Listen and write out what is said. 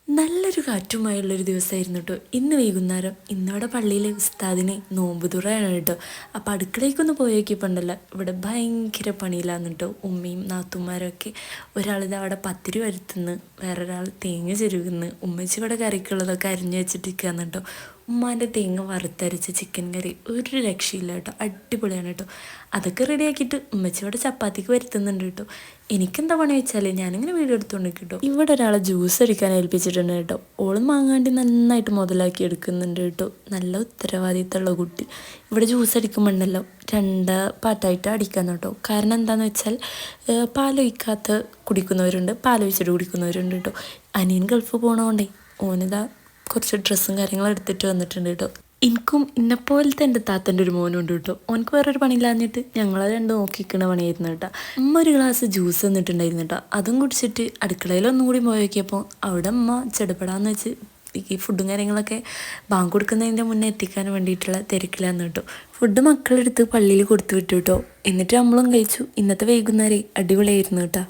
നല്ലൊരു കാറ്റുമായുള്ളൊരു ദിവസമായിരുന്നു കേട്ടോ ഇന്ന് വൈകുന്നേരം. ഇന്നവിടെ പള്ളിയിലെ ഉസ്താദിനെ നോമ്പ് തുറയാണ് കേട്ടോ. അപ്പോൾ അടുക്കളയ്ക്കൊന്ന് പോയി നോക്കിയപ്പോണ്ടല്ലോ ഇവിടെ ഭയങ്കര പണിയിലാന്ന് കേട്ടോ. ഉമ്മയും നാത്തുമാരൊക്കെ ഒരാളിത് അവിടെ പത്തിരി വരുത്തുന്നു, വേറൊരാൾ തേങ്ങ ചെരുകുന്നു, ഉമ്മച്ചി ഇവിടെ കറിക്കുള്ളതൊക്കെ അരിഞ്ഞു വെച്ചിട്ടിരിക്കുകയെന്ന് കേട്ടോ. ഉമ്മാൻ്റെ തേങ്ങ വറുത്തരച്ച ചിക്കൻ കറി ഒരു രക്ഷയില്ല കേട്ടോ, അടിപൊളിയാണ് കേട്ടോ. അതൊക്കെ റെഡിയാക്കിയിട്ട് ഉമ്മച്ചിയോടെ ചപ്പാത്തിക്ക് വരുത്തുന്നുണ്ട് കേട്ടോ. എനിക്കെന്താ പണി വെച്ചാൽ ഞാനിങ്ങനെ വീഡിയോ എടുത്തുകൊണ്ട് കേട്ടോ. ഇവിടെ ഒരാളെ ജ്യൂസ് അടിക്കാൻ ഏൽപ്പിച്ചിട്ടുണ്ട് കേട്ടോ. ഓളും മാങ്ങാണ്ടി നന്നായിട്ട് മുതലാക്കി എടുക്കുന്നുണ്ട് കേട്ടോ. നല്ല ഉത്തരവാദിത്തമുള്ള കുട്ടി. ഇവിടെ ജ്യൂസ് അടിക്കുമ്പോണ്ടല്ലോ രണ്ട് പാട്ടായിട്ട് അടിക്കാൻ കേട്ടോ. കാരണം എന്താണെന്ന് വെച്ചാൽ പാലൊഴിക്കാത്ത കുടിക്കുന്നവരുണ്ട്, പാലൊഴിച്ചിട്ട് കുടിക്കുന്നവരുണ്ട് കേട്ടോ. അനിയൻ ഗൾഫ് പോകണോണ്ടേ ഓനിതാ കുറച്ച് ഡ്രസ്സും കാര്യങ്ങളും എടുത്തിട്ട് വന്നിട്ടുണ്ട് കേട്ടോ. എനിക്കും ഇന്നെപ്പോലത്തെ എൻ്റെ താത്തൻ്റെ ഒരു മോനുണ്ട് കേട്ടോ. ഓനക്ക് വേറൊരു പണിയില്ലാഞ്ഞിട്ട് ഞങ്ങളെ രണ്ട് നോക്കിക്കണ പണിയായിരുന്നു കേട്ടോ. അമ്മ ഒരു ഗ്ലാസ് ജ്യൂസ് തന്നിട്ടുണ്ടായിരുന്നു കേട്ടോ. അതും കുടിച്ചിട്ട് അടുക്കളയിൽ ഒന്നും കൂടി പോയി നോക്കിയപ്പോൾ അവിടെ അമ്മ ചെടുപ്പെടാന്ന് വെച്ച് ഈ ഫുഡും കാര്യങ്ങളൊക്കെ ബാങ്ക് കൊടുക്കുന്നതിൻ്റെ മുന്നേ എത്തിക്കാൻ വേണ്ടിയിട്ടുള്ള തിരക്കിലാന്ന് കേട്ടോ. ഫുഡ് മക്കളെടുത്ത് പള്ളിയിൽ കൊടുത്തു വിട്ടു കേട്ടോ. എന്നിട്ട് നമ്മളും കഴിച്ചു. ഇന്നത്തെ വൈകുന്നേരം അടിപൊളിയായിരുന്നു കേട്ടോ.